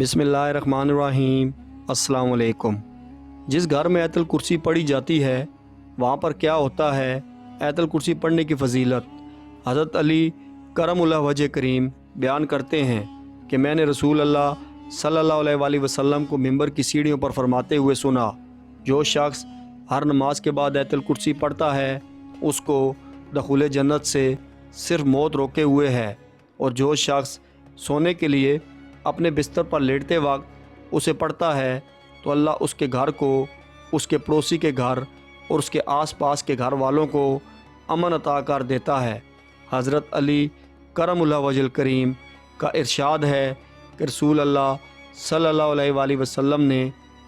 बिस्मिल्लाहिर्रहमानिर्रहीम। अस्सलाम वालेकुम। जिस घर में आयतुल कुर्सी पढ़ी जाती है वहाँ पर क्या होता है, आयतुल कुर्सी पढ़ने की फ़जीलत। हज़रत अली करमुल्लाह वजह करीम बयान करते हैं कि मैंने रसूल अल्लाह सल्लल्लाहु अलैहि वसल्लम को मिंबर की सीढ़ियों पर फरमाते हुए सुना, जो शख्स हर नमाज के बाद आयतुल कुर्सी पढ़ता है उसको दखुल जन्नत से सिर्फ मौत रोके हुए है, और जो शख्स सोने के लिए अपने बिस्तर पर लेटते वक्त उसे पढ़ता है तो अल्लाह उसके घर को, उसके पड़ोसी के घर और उसके आसपास के घर वालों को अमन अता कर देता है। हज़रत अली करमुल्लाह वजल करीम का इरशाद है कि रसूल अल्लाह सल्लल्लाहु अलैहि वसल्लम ने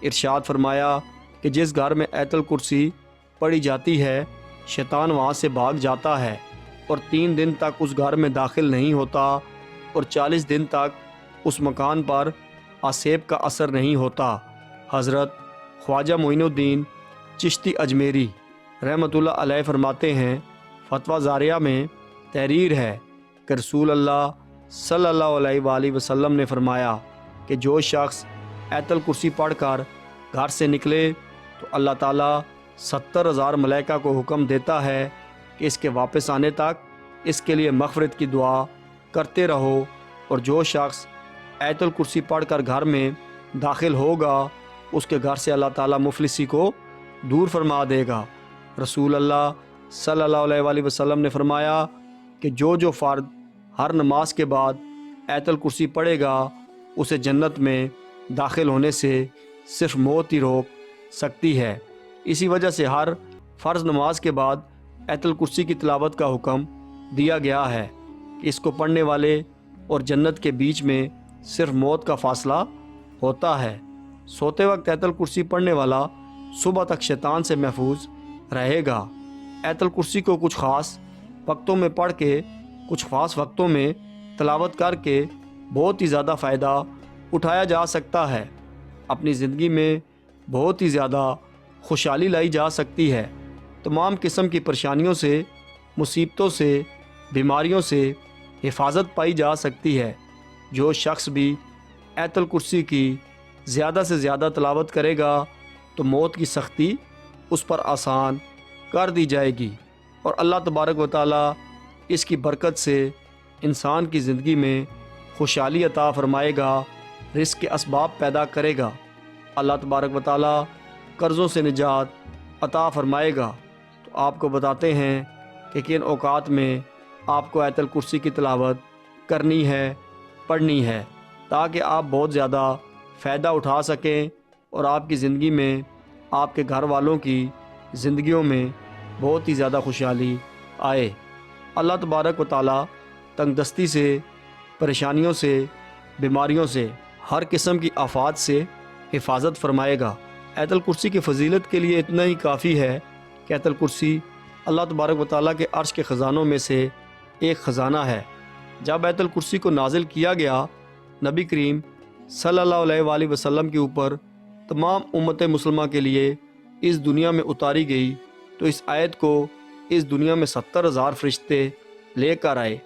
इरशाद फरमाया कि जिस घर में आयतुल कुर्सी पढ़ी जाती है शैतान वहाँ से भाग जाता है और 3 दिन तक उस घर में दाखिल नहीं होता और 40 दिन तक उस मकान पर आसेब का असर नहीं होता। हज़रत ख्वाजा मोइनुद्दीन चिश्ती अजमेरी रहमतुल्लाह अलैह फरमाते हैं, फतवा ज़ारिया में तहरीर है कि रसूल अल्लाह सल्लल्लाहु अलैहि वसल्लम ने फरमाया कि जो शख्स आयतुल कुर्सी पढ़कर घर से निकले तो अल्लाह ताला 70,000 मलाइका को हुक्म देता है कि इसके वापस आने तक इसके लिए मग़फ़िरत की दुआ करते रहो, और जो शख्स आयतुल कुर्सी पढ़कर घर में दाखिल होगा उसके घर से अल्लाह ताला मुफलिसी को दूर फरमा देगा। रसूल अल्लाह सल्लल्लाहु अलैहि वसल्लम ने फरमाया कि जो फ़र्द हर नमाज के बाद आयतुल कुर्सी पढ़ेगा उसे जन्नत में दाखिल होने से सिर्फ मौत ही रोक सकती है। इसी वजह से हर फ़र्ज़ नमाज के बाद आयतुल कुर्सी की तिलावत का हुक्म दिया गया है कि इसको पढ़ने वाले और जन्नत के बीच में सिर्फ मौत का फ़ासला होता है। सोते वक्त आयतुल कुर्सी पढ़ने वाला सुबह तक शैतान से महफूज रहेगा। आयतुल कुर्सी को कुछ ख़ास वक्तों में पढ़ के, कुछ ख़ास वक्तों में तिलावत करके बहुत ही ज़्यादा फ़ायदा उठाया जा सकता है। अपनी ज़िंदगी में बहुत ही ज़्यादा खुशहाली लाई जा सकती है। तमाम किस्म की परेशानियों से, मुसीबतों से, बीमारियों से हिफाजत पाई जा सकती है। जो शख्स भी आयतुल कुर्सी की ज़्यादा से ज़्यादा तिलावत करेगा तो मौत की सख्ती उस पर आसान कर दी जाएगी, और अल्लाह तबारक व तआला इसकी बरकत से इंसान की ज़िंदगी में खुशहाली अता फ़रमाएगा, रिज़्क़ के असबाब पैदा करेगा। अल्लाह तबारक व तआला कर्ज़ों से निजात अता फ़रमाएगा। तो आपको बताते हैं कि किन औक़ात में आपको आयतुल कुर्सी की तिलावत करनी है, पढ़नी है, ताकि आप बहुत ज़्यादा फ़ायदा उठा सकें और आपकी ज़िंदगी में, आपके घर वालों की ज़िंदगियों में बहुत ही ज़्यादा खुशहाली आए। अल्लाह तबारक व तआला तंगदस्ती से, परेशानियों से, बीमारियों से, हर किस्म की आफात से हिफाजत फरमाएगा। आयतुल कुर्सी की फ़जीलत के लिए इतना ही काफ़ी है कि आयतुल कुर्सी अल्लाह तबारक व तआला के अर्श के ख़ज़ानों में से एक ख़ज़ाना है। जब आयतुल कुर्सी को नाजिल किया गया, नबी करीम सल्लल्लाहु अलैहि वसल्लम के ऊपर तमाम उम्मत मुसलमा के लिए इस दुनिया में उतारी गई, तो इस आयत को इस दुनिया में 70,000 फ़रिश्ते लेकर आए।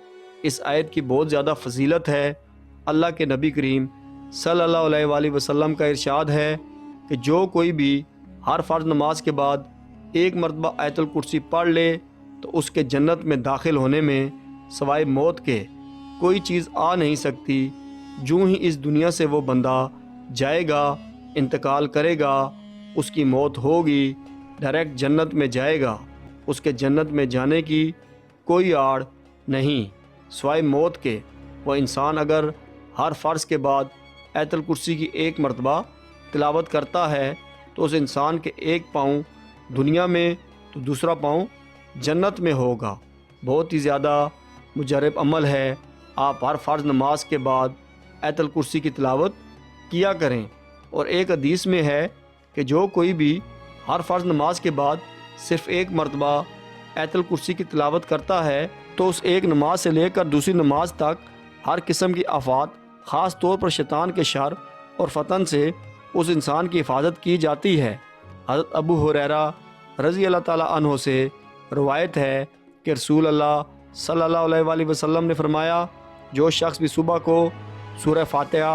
इस आयत की बहुत ज़्यादा फ़जीलत है। अल्लाह के नबी करीम सल्लल्लाहु अलैहि वसल्लम का इरशाद है कि जो कोई भी हर फ़र्ज़ नमाज के बाद एक मरतबा आयतुल कुर्सी पढ़ ले तो उसके जन्नत में दाखिल होने में सवाए मौत के कोई चीज़ आ नहीं सकती। जूँ ही इस दुनिया से वो बंदा जाएगा, इंतकाल करेगा, उसकी मौत होगी, डायरेक्ट जन्नत में जाएगा। उसके जन्नत में जाने की कोई आड़ नहीं सवाए मौत के। वह इंसान अगर हर फ़र्ज़ के बाद आयतुल कुर्सी की एक मरतबा तिलावत करता है तो उस इंसान के एक पाँव दुनिया में तो दूसरा पाँव जन्नत में होगा। बहुत ही ज़्यादा मुजरब अमल है। आप हर फ़र्ज़ नमाज के बाद आयतुल कुर्सी की तिलावत किया करें। और एक हदीस में है कि जो कोई भी हर फ़र्ज़ नमाज के बाद सिर्फ़ एक मरतबा आयतुल कुर्सी की तिलावत करता है तो उस एक नमाज से लेकर दूसरी नमाज तक हर किस्म की आफात, ख़ास तौर पर शैतान के शर और फ़तन से उस इंसान की हिफाजत की जाती है। हज़रत अबू हुरैरा रज़ी अल्लाह ताला अन्हो से रवायत है कि रसूल अल्लाह सल्लल्लाहु अलैहि वसल्लम ने फरमाया, जो शख्स भी सुबह को सूरह फातिहा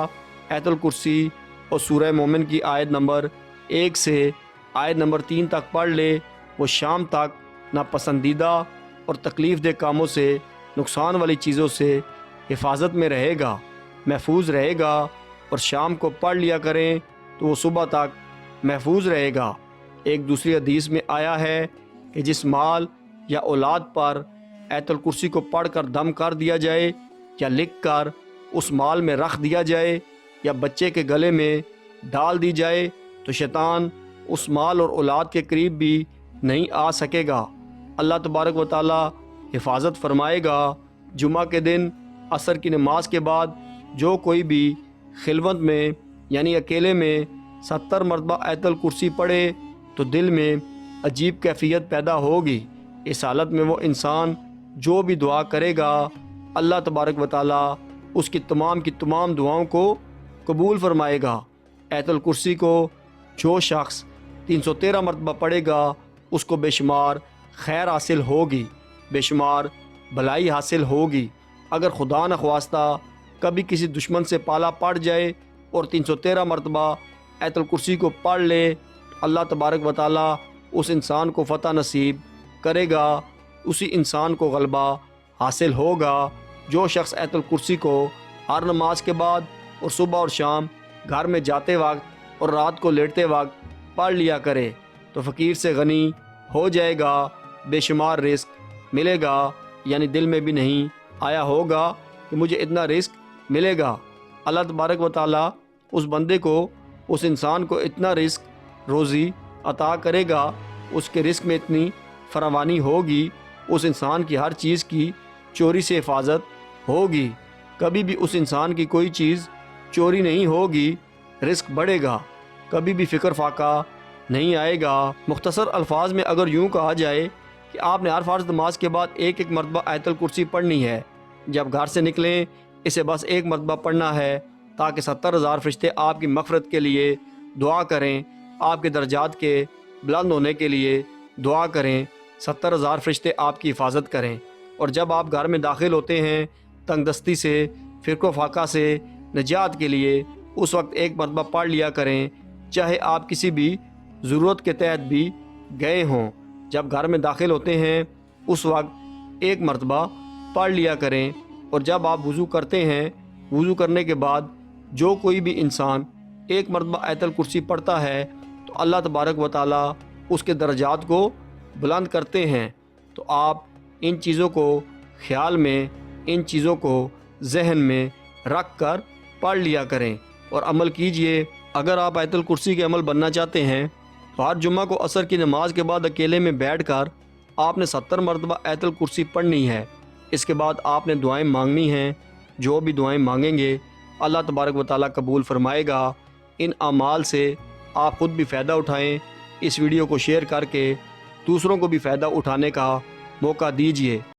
آیت الکرسی اور سورہ مومن کی آیت نمبر 1 سے آیت نمبر 3 تک پڑھ لے، وہ شام تک ناپسندیدہ اور تکلیف دہ کاموں سے، نقصان والی چیزوں سے حفاظت میں رہے گا، محفوظ رہے گا، اور شام کو پڑھ لیا کریں تو وہ صبح تک محفوظ رہے گا۔ ایک دوسری حدیث میں آیا ہے کہ جس مال یا اولاد پر آیت الکرسی کو پڑھ کر دم کر دیا جائے یا لکھ کر اس مال میں رکھ دیا جائے یا بچے کے گلے میں ڈال دی جائے تو شیطان اس مال اور اولاد کے قریب بھی نہیں آ سکے گا۔ اللہ تبارک و تعالی حفاظت فرمائے گا۔ جمعہ کے دن عصر کی نماز کے بعد جو کوئی بھی خلوت میں یعنی اکیلے میں 70 مرتبہ آیت الکرسی پڑھے تو دل میں عجیب کیفیت پیدا ہوگی۔ اس حالت میں وہ انسان جو بھی دعا کرے گا اللہ تبارک و تعالی اس کی تمام دعاؤں کو قبول فرمائے گا۔ آیت الکرسی کو جو شخص 313 مرتبہ پڑھے گا اس کو بے شمار خیر حاصل ہوگی، بے شمار بھلائی حاصل ہوگی۔ اگر خدا نخواستہ کبھی کسی دشمن سے پالا پڑ جائے اور 313 مرتبہ آیت الکرسی کو پڑھ لے تو اللہ تبارک و تعالی اس انسان کو فتح نصیب کرے گا، اسی انسان کو غلبہ حاصل ہوگا۔ جو شخص آیت الکرسی کو ہر نماز کے بعد اور صبح اور شام گھر میں جاتے وقت اور رات کو لیٹتے وقت پڑھ لیا کرے تو فقیر سے غنی ہو جائے گا، بے شمار رزق ملے گا، یعنی دل میں بھی نہیں آیا ہوگا کہ مجھے اتنا رزق ملے گا۔ اللہ تبارک و تعالی اس بندے کو، اس انسان کو اتنا رزق روزی عطا کرے گا، اس کے رزق میں اتنی فراوانی ہوگی، اس انسان کی ہر چیز کی چوری سے حفاظت ہوگی، کبھی بھی اس انسان کی کوئی چیز چوری نہیں ہوگی، رزق بڑھے گا، کبھی بھی فکر فاقہ نہیں آئے گا۔ مختصر الفاظ میں اگر یوں کہا جائے کہ آپ نے ہر فرض نماز کے بعد ایک مرتبہ آیت الکرسی پڑھنی ہے، جب گھر سے نکلیں اسے بس ایک مرتبہ پڑھنا ہے تاکہ 70,000 فرشتے آپ کی مغفرت کے لیے دعا کریں، آپ کے درجات کے بلند ہونے کے لیے دعا کریں، 70,000 فرشتے آپ کی حفاظت کریں۔ اور جب آپ گھر میں داخل ہوتے ہیں تنگ دستی سے، فرق و فاقہ سے نجات کے لیے اس وقت ایک مرتبہ پڑھ لیا کریں، چاہے آپ کسی بھی ضرورت کے تحت بھی گئے ہوں۔ جب گھر میں داخل ہوتے ہیں اس وقت ایک مرتبہ پڑھ لیا کریں، اور جب آپ وضو کرتے ہیں وضو کرنے کے بعد جو کوئی بھی انسان ایک مرتبہ آیت الکرسی پڑھتا ہے تو اللہ تبارک و تعالی اس کے درجات کو بلند کرتے ہیں۔ تو آپ ان چیزوں کو خیال میں، ان چیزوں کو ذہن میں رکھ کر پڑھ لیا کریں اور عمل کیجئے۔ اگر آپ آیت الکرسی کے عمل بننا چاہتے ہیں تو ہر جمعہ کو عصر کی نماز کے بعد اکیلے میں بیٹھ کر آپ نے 70 مرتبہ آیت الکرسی پڑھنی ہے۔ اس کے بعد آپ نے دعائیں مانگنی ہیں، جو بھی دعائیں مانگیں گے اللہ تبارک و تعالیٰ قبول فرمائے گا۔ ان اعمال سے آپ خود بھی فائدہ اٹھائیں، اس ویڈیو کو شیئر کر کے دوسروں کو بھی فائدہ اٹھانے کا موقع دیجیے۔